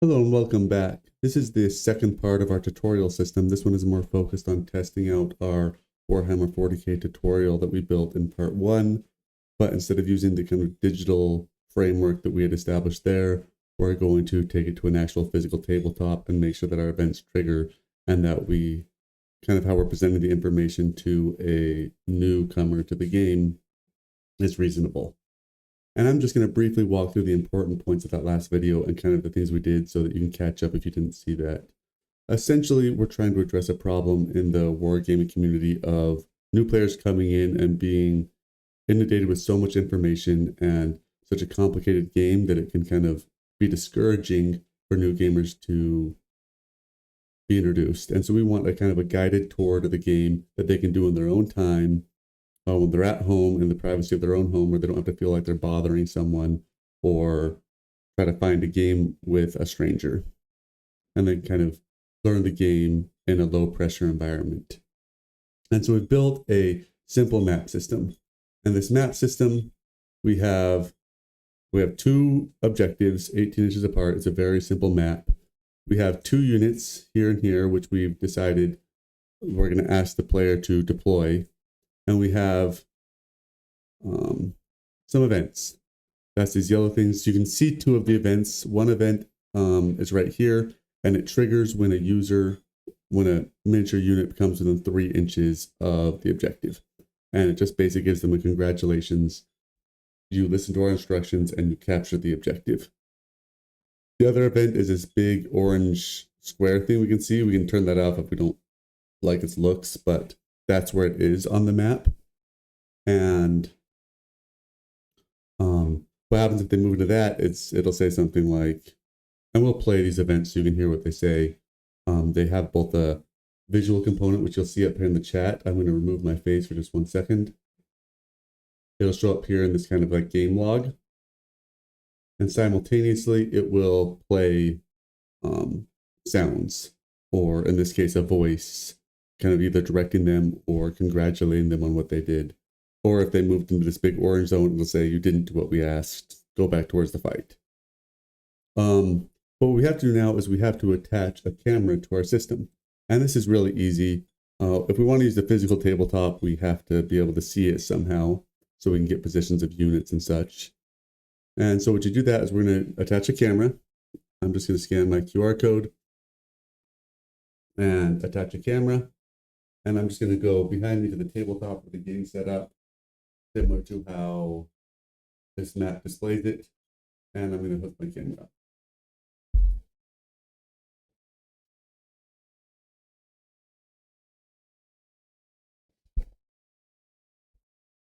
Hello and welcome back. This is the second part of our tutorial system. This one is more focused on testing out our Warhammer 40k tutorial that we built in part 1, but instead of using the kind of digital framework that we had established there, we're going to take it to an actual physical tabletop and make sure that our events trigger and that we kind of how we're presenting the information to a newcomer to the game is reasonable. And I'm just going to briefly walk through the important points of that last video and kind of the things we did so that you can catch up if you didn't see that. Essentially, we're trying to address a problem in the wargaming community of new players coming in and being inundated with so much information and such a complicated game that it can kind of be discouraging for new gamers to be introduced. And so we want a kind of a guided tour to the game that they can do in their own time when they're at home in the privacy of their own home, where they don't have to feel like they're bothering someone or try to find a game with a stranger, and then kind of learn the game in a low pressure environment. And so we built a simple map system. And this map system, we have two objectives, 18 inches apart. It's a very simple map. We have 2 units here and here, which we've decided we're going to ask the player to deploy. And we have some events. That's these yellow things. You can see 2 of the events. One event is right here, and it triggers when a miniature unit becomes within 3 inches of the objective. And it just basically gives them a congratulations. You listen to our instructions and you capture the objective. The other event is this big orange square thing we can see. We can turn that off if we don't like its looks, but that's where it is on the map. And what happens if they move into that, it'll say something like, and we'll play these events so you can hear what they say. They have both a visual component, which you'll see up here in the chat. I'm going to remove my face for just 1 second. It'll show up here in this kind of like game log. And simultaneously, it will play sounds, or in this case, a voice, kind of either directing them or congratulating them on what they did. Or if they moved into this big orange zone, it'll say, you didn't do what we asked, go back towards the fight. What we have to do now is we have to attach a camera to our system. And this is really easy. If we want to use the physical tabletop, we have to be able to see it somehow so we can get positions of units and such. And so what you do that is we're going to attach a camera. I'm just going to scan my QR code and attach a camera. And I'm just going to go behind me to the tabletop with the game set up, similar to how this map displays it. And I'm going to hook my camera up.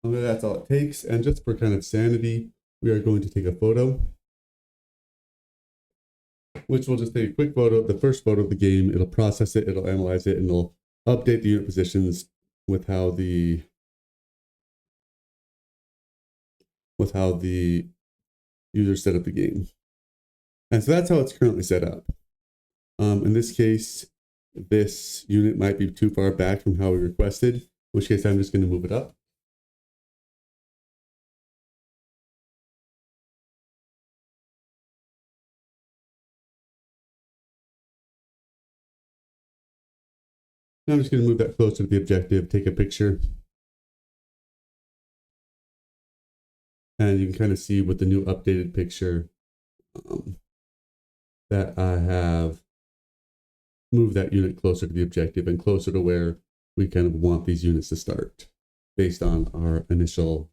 And that's all it takes. And just for kind of sanity, we are going to take a photo, which will just take a quick photo, the first photo of the game. It'll process it, it'll analyze it, and it'll update the unit positions with how the user set up the game. And so that's how it's currently set up. In this case, this unit might be too far back from how we requested, in which case I'm just going to move it up. Now I'm just going to move that closer to the objective, take a picture. And you can kind of see with the new updated picture that I have moved that unit closer to the objective and closer to where we kind of want these units to start based on our initial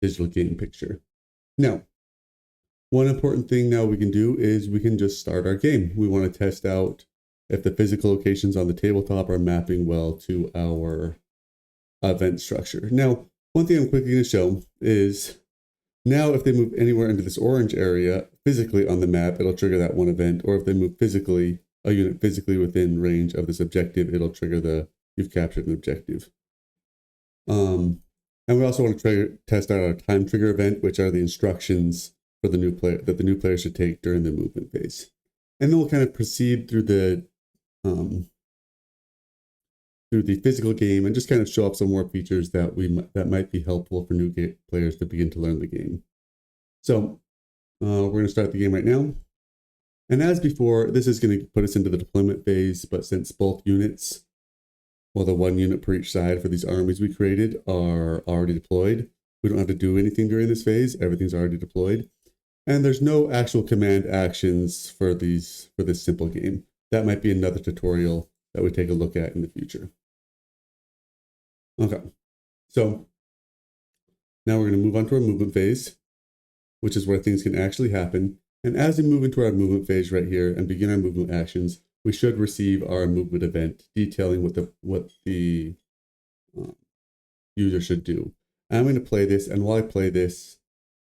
digital game picture. Now, one important thing now we can do is we can just start our game. We want to test out if the physical locations on the tabletop are mapping well to our event structure. Now, one thing I'm quickly going to show is now if they move anywhere into this orange area physically on the map, it'll trigger that one event. Or if they move physically, a unit physically within range of this objective, it'll trigger the you've captured an objective. And we also want to test out our time trigger event, which are the instructions for the new player that the new player should take during the movement phase. And then we'll kind of proceed through the physical game and just kind of show up some more features that might be helpful for new players to begin to learn the game. So we're going to start the game right now. And as before, this is going to put us into the deployment phase, but since both units, well, the 1 unit per each side for these armies we created are already deployed, we don't have to do anything during this phase. Everything's already deployed. And there's no actual command actions for this simple game. That might be another tutorial that we take a look at in the future. Okay, so now we're going to move on to our movement phase, which is where things can actually happen. And as we move into our movement phase right here and begin our movement actions, we should receive our movement event detailing what the user should do. I'm going to play this, and while I play this,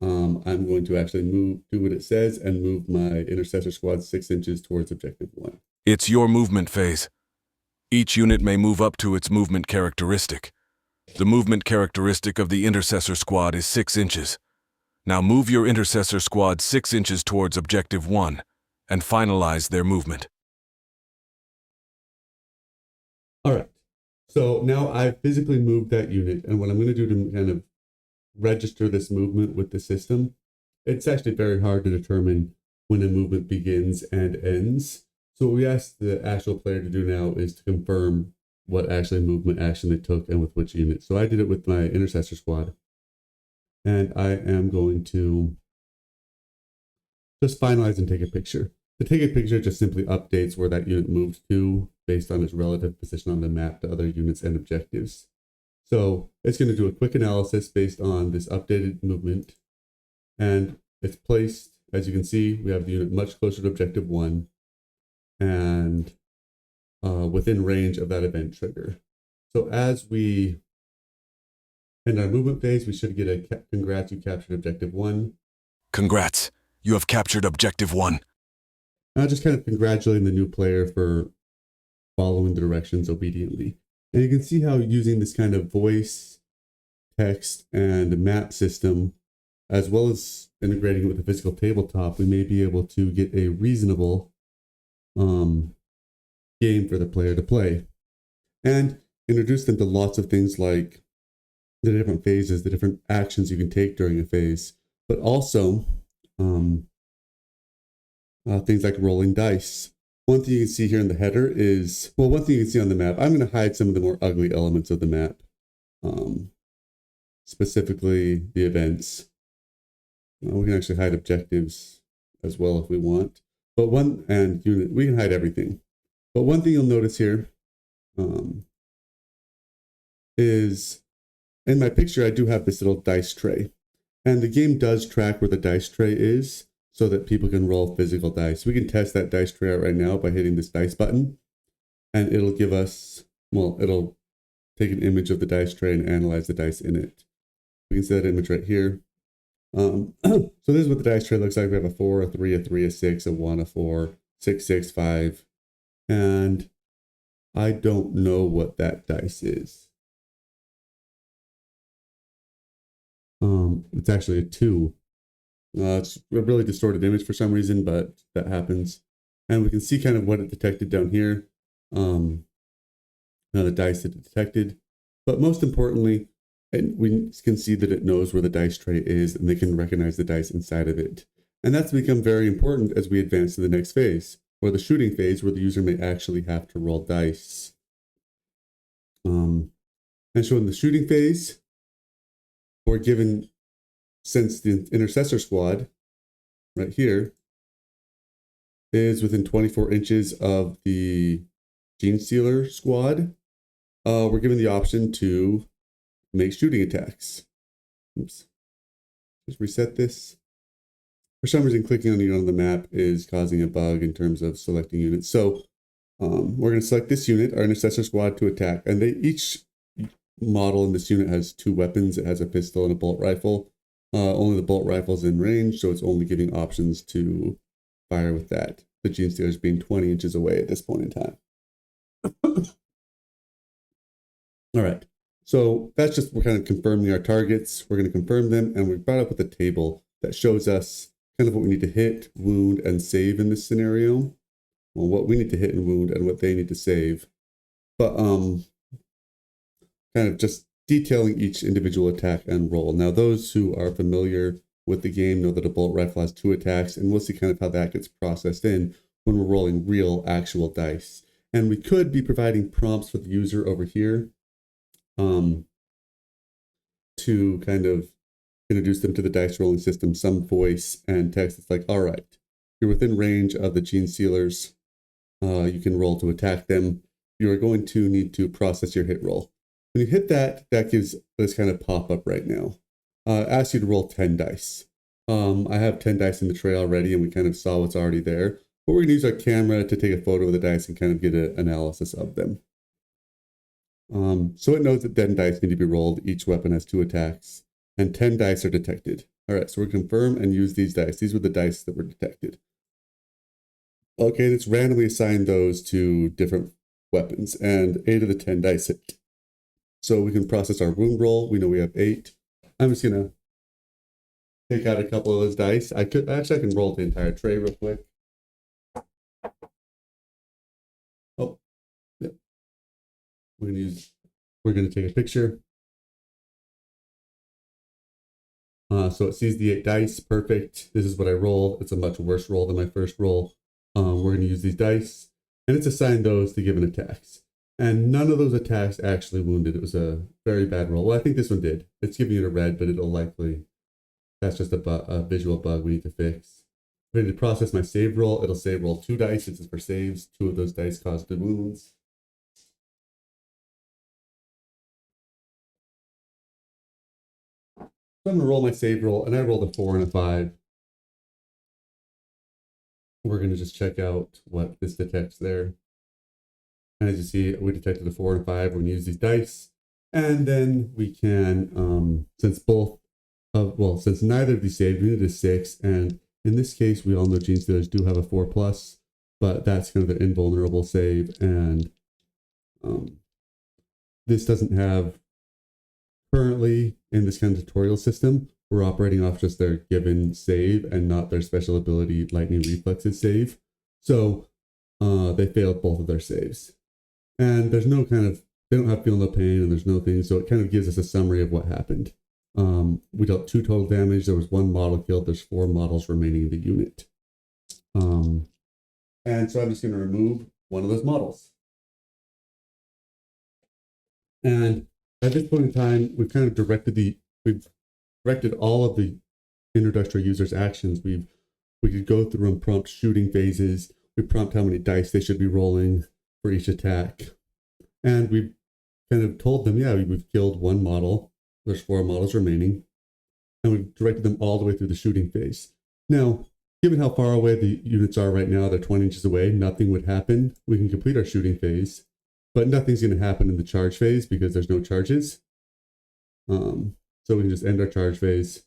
I'm going to actually do what it says and move my intercessor squad 6 inches towards objective 1. It's your movement phase. Each unit may move up to its movement characteristic. The movement characteristic of the intercessor squad is 6 inches. Now move your intercessor squad 6 inches towards objective 1 and finalize their movement. All right. So now I've physically moved that unit, and what I'm going to do to kind of register this movement with the system, it's actually very hard to determine when a movement begins and ends. So what we ask the actual player to do now is to confirm what actually movement action they took and with which unit. So I did it with my intercessor squad, and I am going to just finalize and take a picture. To take a picture just simply updates where that unit moved to based on its relative position on the map to other units and objectives. So it's going to do a quick analysis based on this updated movement, and it's placed, as you can see, we have the unit much closer to objective 1 and within range of that event trigger. So as we end our movement phase, we should get a congrats, you captured objective 1. Congrats, you have captured objective 1. Just kind of congratulating the new player for following the directions obediently. And you can see how using this kind of voice, text, and map system, as well as integrating it with the physical tabletop, we may be able to get a reasonable game for the player to play. And introduce them to lots of things like the different phases, the different actions you can take during a phase, but also things like rolling dice. One thing you can see here in the header is, well, one thing you can see on the map, I'm going to hide some of the more ugly elements of the map, specifically the events. We can actually hide objectives as well if we want, but unit, we can hide everything. But one thing you'll notice here is in my picture, I do have this little dice tray, and the game does track where the dice tray is, so that people can roll physical dice. We can test that dice tray out right now by hitting this dice button, and it'll give us, well, it'll take an image of the dice tray and analyze the dice in it. We can see that image right here. So this is what the dice tray looks like. We have a 4, a 3, a 3, a 6, a 1, a 4, 6, 6, 5, and I don't know what that dice is. It's actually a 2. It's a really distorted image for some reason, but that happens. And we can see kind of what it detected down here. Now the dice that it detected. But most importantly, we can see that it knows where the dice tray is, and they can recognize the dice inside of it. And that's become very important as we advance to the next phase, or the shooting phase, where the user may actually have to roll dice. And so in the shooting phase, we're given, since the intercessor squad right here is within 24 inches of the Gene Stealer squad, we're given the option to make shooting attacks. Oops. Just reset this. For some reason, clicking on a unit on the map is causing a bug in terms of selecting units. So we're going to select this unit, our intercessor squad, to attack. And each model in this unit has 2 weapons. It has a pistol and a bolt rifle. Only the bolt rifle's in range, so it's only giving options to fire with that. The Gene Stealer's being 20 inches away at this point in time. All right, so that's just, we're kind of confirming our targets. We're going to confirm them, and we've brought up with a table that shows us kind of what we need to hit, wound, and save in this scenario. Well, what we need to hit and wound and what they need to save. But kind of just detailing each individual attack and roll. Now, those who are familiar with the game know that a bolt rifle has 2 attacks, and we'll see kind of how that gets processed in when we're rolling real actual dice. And we could be providing prompts for the user over here to kind of introduce them to the dice rolling system, some voice and text. It's like, all right, you're within range of the gene sealers. You can roll to attack them. You are going to need to process your hit roll. When you hit that, that gives this kind of pop-up right now. Asks you to roll 10 dice. I have 10 dice in the tray already, and we kind of saw what's already there. But we're going to use our camera to take a photo of the dice and kind of get an analysis of them. So it knows that 10 dice need to be rolled. Each weapon has 2 attacks, and 10 dice are detected. All right, so we're confirm and use these dice. These were the dice that were detected. Okay, and it's randomly assigned those to different weapons, and 8 of the 10 dice hit. So we can process our wound roll. We know we have 8. I'm just gonna take out a couple of those dice. I can roll the entire tray real quick. Oh, yep. We're gonna take a picture. So it sees the 8 dice, perfect. This is what I rolled. It's a much worse roll than my first roll. We're gonna use these dice, and it's assigned those to given attacks. And none of those attacks actually wounded. It was a very bad roll. Well, I think this one did. It's giving it a red, but it'll likely, that's just a visual bug we need to fix. I'm ready to process my save roll. It'll say roll 2 dice. This is for saves. 2 of those dice caused the wounds. So I'm gonna roll my save roll, and I rolled a 4 and a 5. We're gonna just check out what this detects there. And as you see, we detected a 4 and a 5. We're going to use these dice. And then we can, since neither of these saved, we needed a 6. And in this case, we all know gene stealers do have a 4+, but that's kind of their invulnerable save. And this doesn't have, currently in this kind of tutorial system, we're operating off just their given save and not their special ability lightning reflexes save. So they failed both of their saves. And there's no kind of, they don't have feel no pain, and there's no thing. So it kind of gives us a summary of what happened. We dealt 2 total damage. There was 1 model killed. There's 4 models remaining in the unit. And so I'm just going to remove one of those models. And at this point in time, we've kind of directed all of the introductory user's actions. We could go through and prompt shooting phases. We prompt how many dice they should be rolling for each attack. And we've kind of told them, yeah, we've killed 1 model. There's 4 models remaining. And we've directed them all the way through the shooting phase. Now, given how far away the units are right now, they're 20 inches away, nothing would happen. We can complete our shooting phase, but nothing's going to happen in the charge phase because there's no charges. So we can just end our charge phase.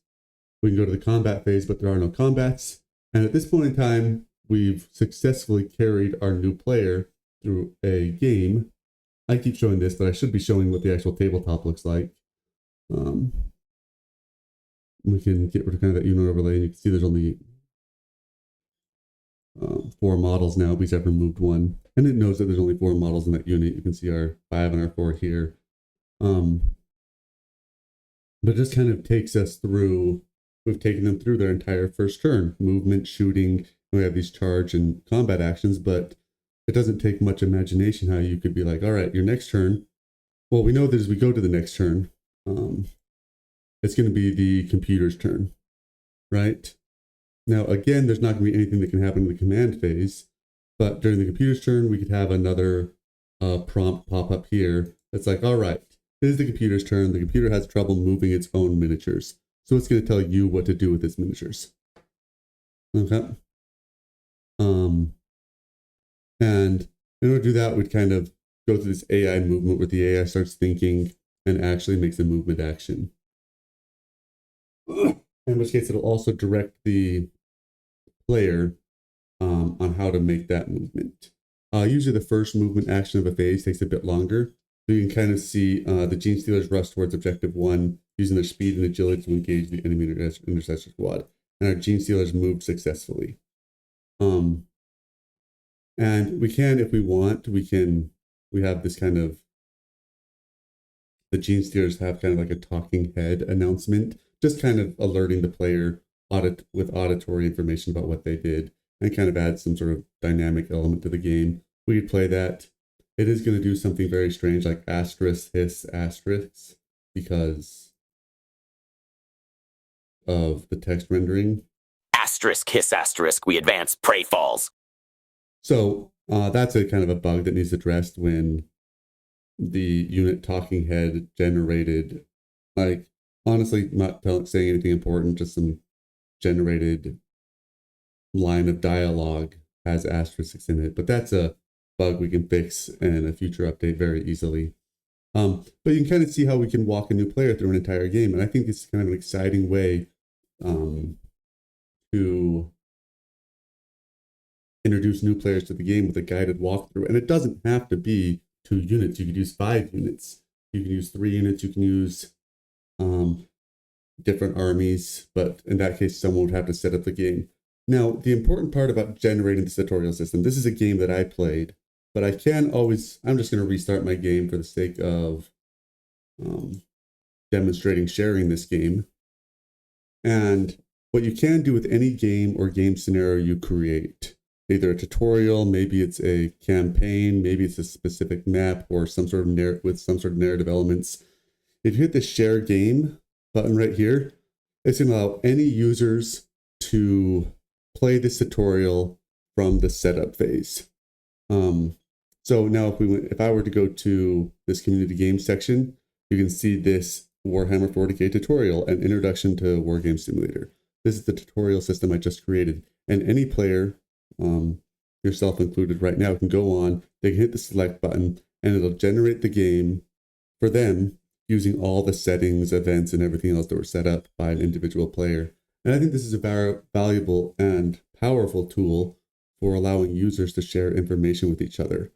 We can go to the combat phase, but there are no combats. And at this point in time, we've successfully carried our new player through a game. I keep showing this, but I should be showing what the actual tabletop looks like. We can get rid of kind of that unit overlay, and you can see there's only 4 models now because I've removed 1. And it knows that there's only 4 models in that unit. You can see our 5 and our 4 here. But it just kind of takes us through, we've taken them through their entire first turn. Movement, shooting, we have these charge and combat actions, but it doesn't take much imagination how you could be like, all right, your next turn. Well, we know that as we go to the next turn, it's going to be the computer's turn, right? Now, again, there's not going to be anything that can happen in the command phase, but during the computer's turn, we could have another prompt pop up here. It's like, all right, it is the computer's turn. The computer has trouble moving its own miniatures. So it's going to tell you what to do with its miniatures. Okay. And in order to do that, we'd kind of go through this AI movement where the AI starts thinking and actually makes a movement action. In which case, it'll also direct the player on how to make that movement. Usually the first movement action of a phase takes a bit longer. So you can kind of see the Gene Stealers rush towards Objective 1 using their speed and agility to engage the enemy intercessor squad. And our Gene Stealers moved successfully. And we can, if we want, we have this kind of, the Gene Stealers have kind of like a talking head announcement, just kind of alerting the player auditory information about what they did, and kind of add some sort of dynamic element to the game. We could play that. It is going to do something very strange, like asterisk, hiss, asterisk, because of the text rendering. Asterisk, hiss, asterisk, we advance, prey falls. So that's a kind of a bug that needs addressed when the unit talking head generated, like, honestly, not saying anything important, just some generated line of dialogue has asterisks in it. But that's a bug we can fix in a future update very easily. But you can kind of see how we can walk a new player through an entire game. And I think it's kind of an exciting way to introduce new players to the game with a guided walkthrough. And it doesn't have to be 2 units. You could use 5 units. You can use 3 units. You can use different armies. But in that case, someone would have to set up the game. Now, the important part about generating this tutorial system, this is a game that I played, but I can always, I'm just going to restart my game for the sake of demonstrating sharing this game. And what you can do with any game or game scenario you create, either a tutorial, maybe it's a campaign, maybe it's a specific map or some sort of with some sort of narrative elements. If you hit the share game button right here, it's going to allow any users to play this tutorial from the setup phase. So now if I were to go to this community game section, you can see this Warhammer 40k tutorial, an introduction to Wargame Simulator. This is the tutorial system I just created, and any player, yourself included right now, can go on, they can hit the select button, and it'll generate the game for them using all the settings, events, and everything else that were set up by an individual player. And I think this is a valuable and powerful tool for allowing users to share information with each other.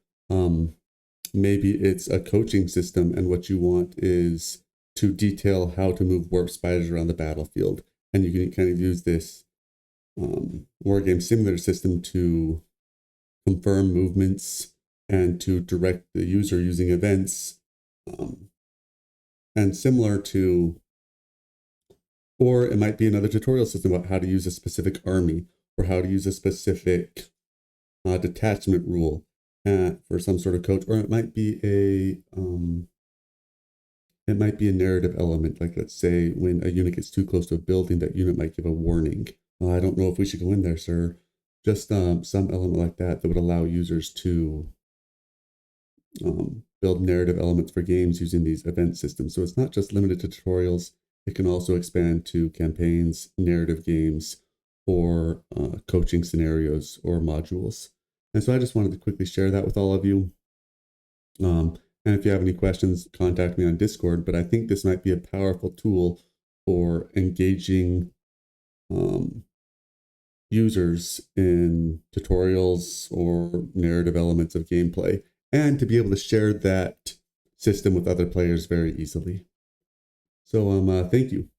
Maybe it's a coaching system, and what you want is to detail how to move warp spiders around the battlefield. And you can kind of use this Wargame Simulator system to confirm movements and to direct the user using events. And similar to, or it might be another tutorial system about how to use a specific army or how to use a specific detachment rule for some sort of coach, or it might be a narrative element. Like, let's say when a unit gets too close to a building, that unit might give a warning. I don't know if we should go in there, sir. Just some element like that would allow users to build narrative elements for games using these event systems. So it's not just limited to tutorials. It can also expand to campaigns, narrative games, or coaching scenarios or modules. And so I just wanted to quickly share that with all of you. And if you have any questions, contact me on Discord. But I think this might be a powerful tool for engaging users in tutorials or narrative elements of gameplay, and to be able to share that system with other players very easily. So thank you.